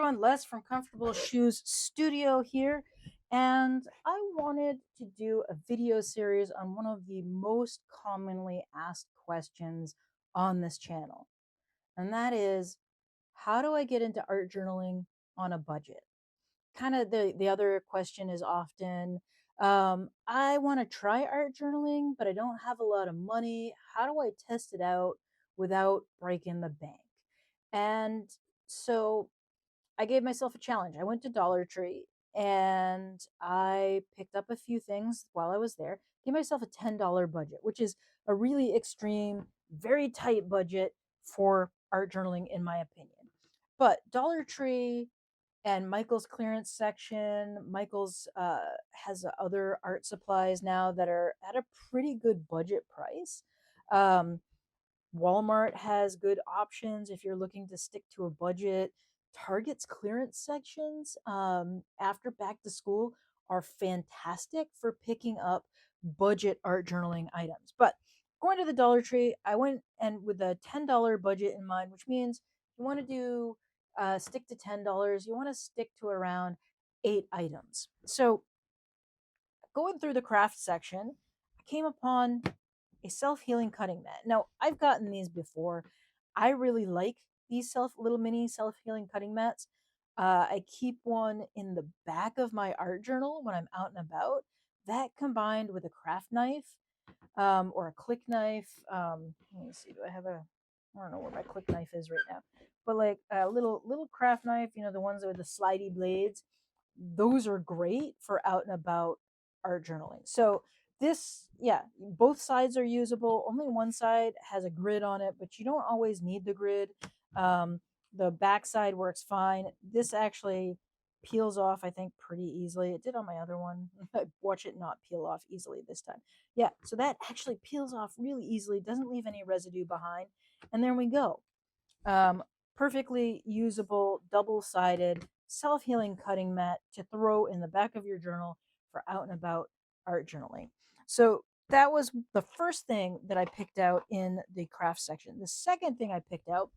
everyone, Les from Comfortable Shoes Studio here, and I wanted to do a video series on one of the most commonly asked questions on this channel, and that is, how do I get into art journaling on a budget? Kind of the other question is often, I want to try art journaling, but I don't have a lot of money. How do I test it out without breaking the bank? And so I gave myself a challenge. I went to Dollar Tree and I picked up a few things while I was there. Gave myself a $10 budget, which is a really extreme, very tight budget for art journaling, in my opinion. But Dollar Tree and Michael's clearance section, Michael's has other art supplies now that are at a pretty good budget price. Um, Walmart has good options if you're looking to stick to a budget. Target's clearance sections after back to school are fantastic for picking up budget art journaling items. But going to the Dollar Tree, I went and with a $10 budget in mind, which means you want to do stick to $10. You want to stick to around 8 items. So going through the craft section, I came upon a self-healing cutting mat. Now, I've gotten these before. I really like these little mini self-healing cutting mats. I keep one in the back of my art journal when I'm out and about. That combined with a craft knife or a click knife. Let me see. Do I have a? I don't know where my click knife is right now, but like a little craft knife. You know, the ones with the slidey blades. Those are great for out and about art journaling. So this, yeah, both sides are usable. Only one side has a grid on it, but you don't always need the grid. Um, the back side works fine. This actually peels off, I think, pretty easily. It did on my other one. Watch it not peel off easily this time. Yeah, so that actually peels off really easily, doesn't leave any residue behind. And there we go. Um, Perfectly usable, double-sided, self-healing cutting mat to throw in the back of your journal for out and about art journaling. So that was the first thing that I picked out in the craft section. The second thing I picked out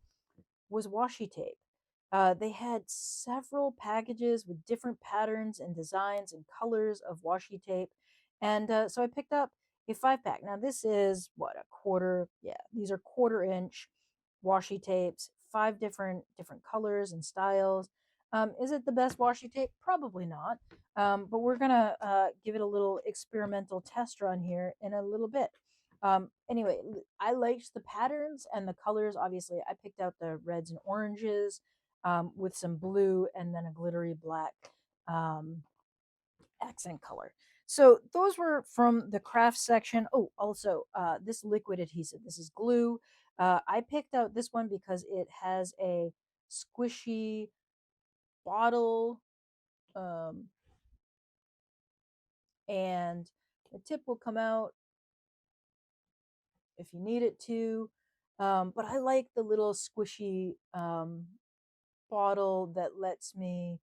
was washi tape. They had several packages with different patterns and designs and colors of washi tape. And so I picked up a 5 pack. Now, this is what, a quarter? Yeah, these are quarter-inch washi tapes, five different colors and styles. Is it the best washi tape? Probably not. But we're gonna give it a little experimental test run here in a little bit. Anyway, I liked the patterns and the colors. Obviously, I picked out the reds and oranges with some blue and then a glittery black um, accent color. So those were from the craft section. Oh, also, this liquid adhesive. This is glue. I picked out this one because it has a squishy bottle, um, and the tip will come out if you need it to. But I like the little squishy bottle that lets me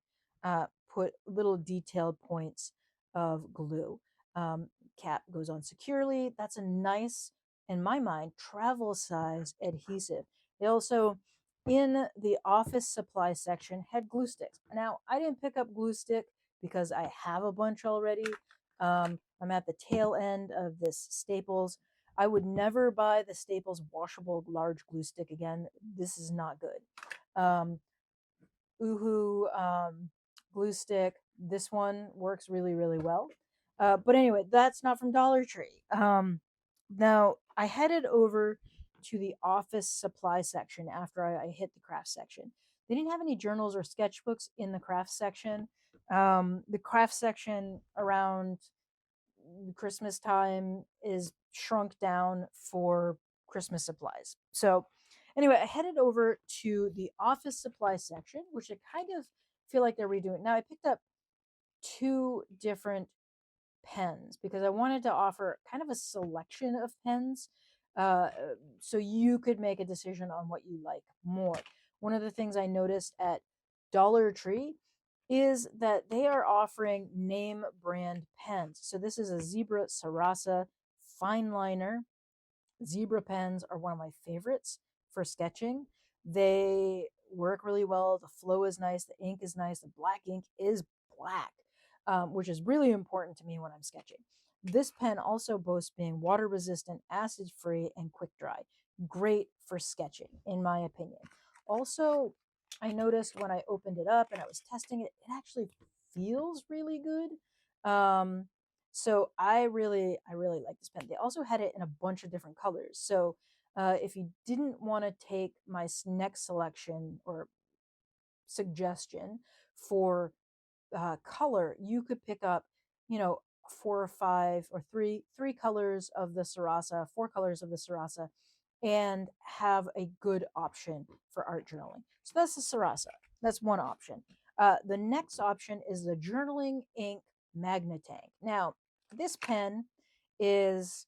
put little detailed points of glue. Cap goes on securely. That's a nice, in my mind, travel size adhesive. They also, in the office supply section, had glue sticks. Now, I didn't pick up glue stick because I have a bunch already. I'm at the tail end of this Staples. I would never buy the Staples washable large glue stick again. This is not good. Oohoo glue stick. This one works really, really well. But anyway, that's not from Dollar Tree. Now, I headed over to the office supply section after I hit the craft section. They didn't have any journals or sketchbooks in the craft section. The craft section around Christmas time is shrunk down for Christmas supplies. So, anyway, I headed over to the office supply section, which I kind of feel like they're redoing. Now, I picked up two different pens because I wanted to offer kind of a selection of pens uh, so you could make a decision on what you like more. One of the things I noticed at Dollar Tree is that they are offering name brand pens. So this is a Zebra Sarasa fine liner. Zebra pens are one of my favorites for sketching. They work really well. The flow is nice. The ink is nice. The black ink is black, which is really important to me when I'm sketching. This pen also boasts being water resistant, acid free, and quick dry. Great for sketching, in my opinion. Also, I noticed when I opened it up and I was testing it, it actually feels really good. So I really like this pen. They also had it in a bunch of different colors. So if you didn't want to take my next selection or suggestion for color, you could pick up, you know, four or five or three colors of the Sarasa, four colors of the Sarasa, and have a good option for art journaling. So that's the Sarasa. That's one option. The next option is the Journaling Ink Magnetank. Now, this pen is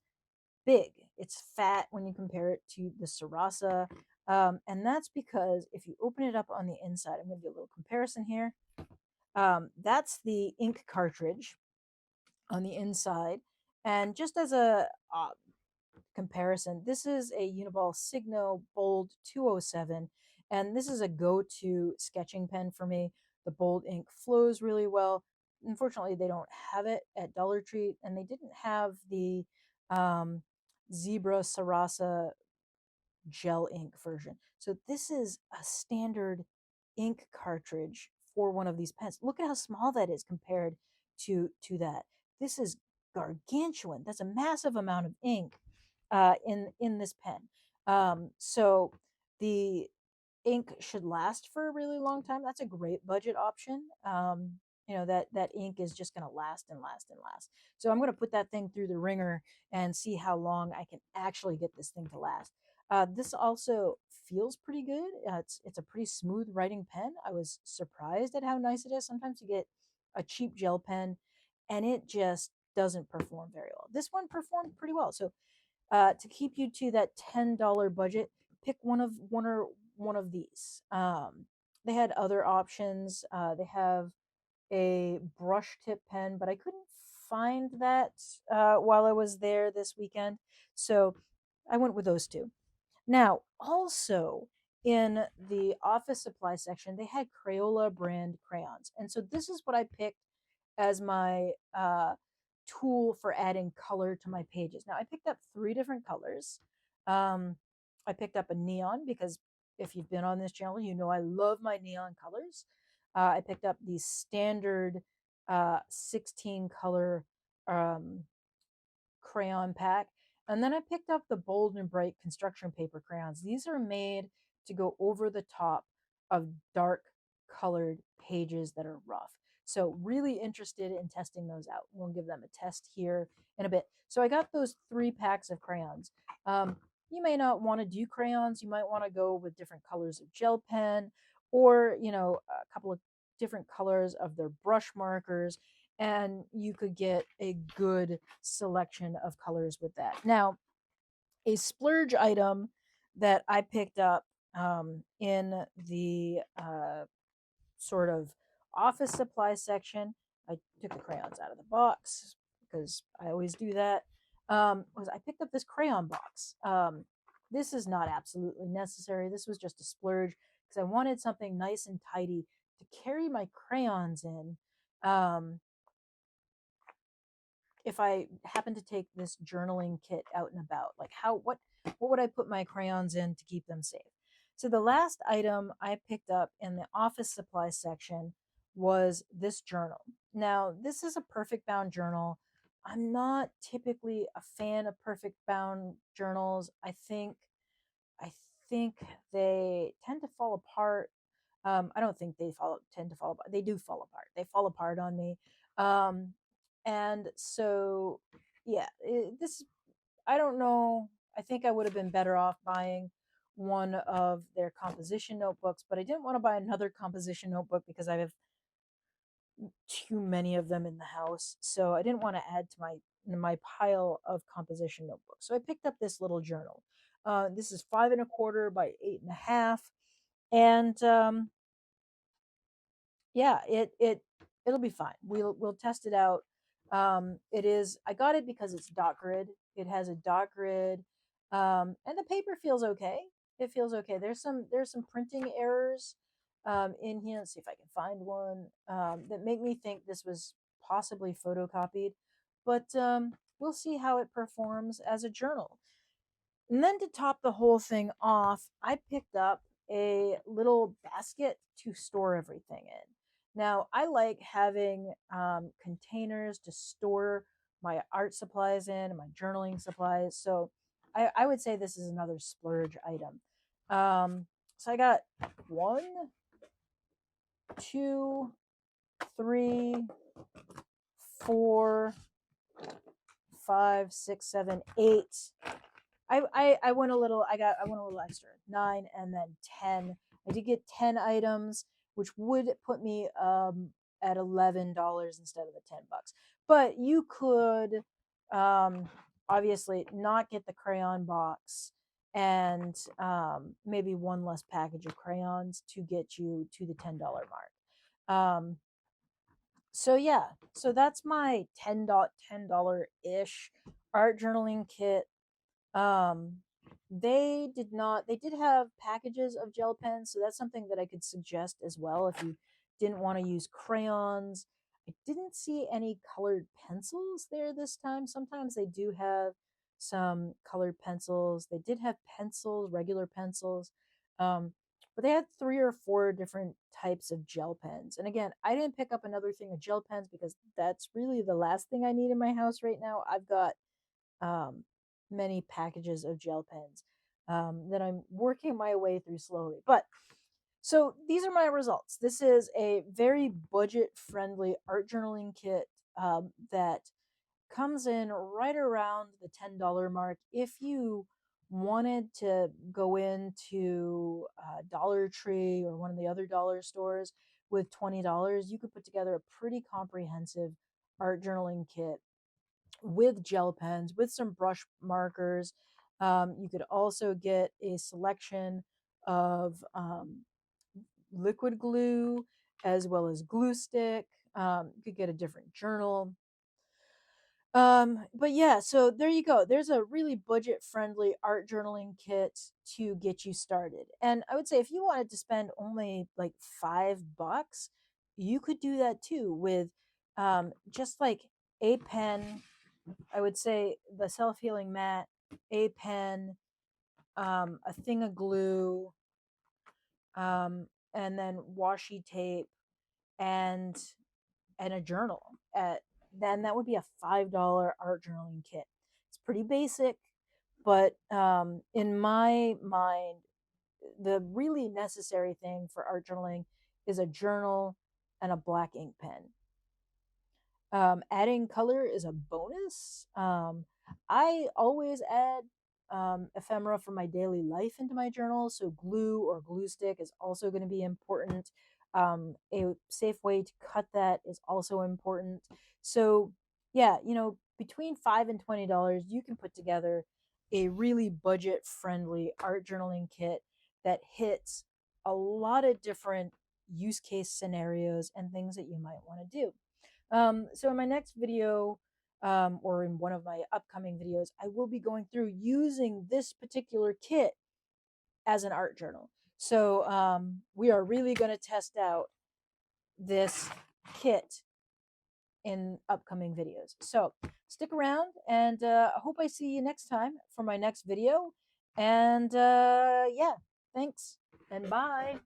big. It's fat when you compare it to the Sarasa. And that's because if you open it up on the inside, I'm going to do a little comparison here. That's the ink cartridge on the inside. And just as a comparison, this is a Uniball Signo Bold 207, and this is a go-to sketching pen for me. The bold ink flows really well. Unfortunately, they don't have it at Dollar Tree, and they didn't have the um, Zebra Sarasa gel ink version. So this is a standard ink cartridge for one of these pens. Look at how small that is compared to that. This is gargantuan. That's a massive amount of ink in this pen. So the ink should last for a really long time. That's a great budget option. That ink is just going to last and last and last. So I'm going to put that thing through the ringer and see how long I can actually get this thing to last. This also feels pretty good. It's a pretty smooth writing pen. I was surprised at how nice it is. Sometimes you get a cheap gel pen and it just doesn't perform very well. This one performed pretty well. So to keep you to that $10 budget, pick one of these. They had other options. They have a brush tip pen, but I couldn't find that while I was there this weekend. So I went with those two. Now, also in the office supply section, they had Crayola brand crayons. And so this is what I picked as my tool for adding color to my pages. Now, I picked up three different colors. I picked up a neon because if you've been on this channel, you know I love my neon colors. I picked up the standard 16 color um, crayon pack. And then I picked up the Bold and Bright construction paper crayons. These are made to go over the top of dark colored pages that are rough. So really interested in testing those out. We'll give them a test here in a bit. So I got those 3 packs of crayons. You may not want to do crayons. You might want to go with different colors of gel pen, or a couple of different colors of their brush markers, and you could get a good selection of colors with that. Now, a splurge item that I picked up in the sort of office supply section, I took the crayons out of the box because I always do that, was I picked up this crayon box. This is not absolutely necessary. This was just a splurge because I wanted something nice and tidy to carry my crayons in. If I happen to take this journaling kit out and about, like what would I put my crayons in to keep them safe? So the last item I picked up in the office supply section was this journal. Now, this is a perfect bound journal. I'm not typically a fan of perfect bound journals. I think they tend to fall apart. I don't think tend to fall apart. They do fall apart. They fall apart on me. Um, and so, yeah, this, I don't know. I think I would have been better off buying one of their composition notebooks, but I didn't want to buy another composition notebook because I have too many of them in the house. So I didn't want to add to my pile of composition notebooks. So I picked up this little journal. This is 5 1/4 by 8 1/2, and yeah, it'll be fine. We'll test it out. I got it because it's dot grid. It has a dot grid, and the paper feels okay. it feels okay. There's some printing errors in here. Let's see if I can find one that make me think this was possibly photocopied, but we'll see how it performs as a journal. And then to top the whole thing off, I picked up a little basket to store everything in. Now, I like having containers to store my art supplies in, my journaling supplies. So I would say this is another splurge item. So I got 1, 2, 3, 4, 5, 6, 7, 8. I went a little. I went a little extra. 9 and then 10. I did get 10 items, which would put me at $11 instead of the $10. But you could obviously not get the crayon box and maybe one less package of crayons to get you to the $10 mark. So yeah, so that's my $10 ish art journaling kit. um they did have packages of gel pens, so that's something that I could suggest as well if you didn't want to use crayons. I didn't see any colored pencils there this time. Sometimes they do have some colored pencils. They did have pencils, regular pencils, um but they had 3 or 4 different types of gel pens. And again, I didn't pick up another thing of gel pens because that's really the last thing I need in my house right now. I've got um, many packages of gel pens that I'm working my way through slowly. But so these are my results. This is a very budget friendly art journaling kit that comes in right around the $10 mark. If you wanted to go into Dollar Tree or one of the other dollar stores with $20, you could put together a pretty comprehensive art journaling kit with gel pens, with some brush markers. You could also get a selection of liquid glue as well as glue stick. You could get a different journal. But yeah, so there you go. There's a really budget friendly art journaling kit to get you started. And I would say if you wanted to spend only like $5, you could do that too with just like a pen. I would say the self healing mat, a pen, a thing of glue, and then washi tape and a journal. Then that would be a $5 art journaling kit. It's pretty basic, but in my mind, the really necessary thing for art journaling is a journal and a black ink pen. Adding color is a bonus. I always add ephemera from my daily life into my journal, so glue or glue stick is also going to be important. A safe way to cut that is also important. So, yeah, between $5 and $20, you can put together a really budget friendly art journaling kit that hits a lot of different use case scenarios and things that you might want to do. So in my next video, or in one of my upcoming videos, I will be going through using this particular kit as an art journal. So we are really going to test out this kit in upcoming videos. So stick around, and I hope I see you next time for my next video. And yeah, thanks and bye.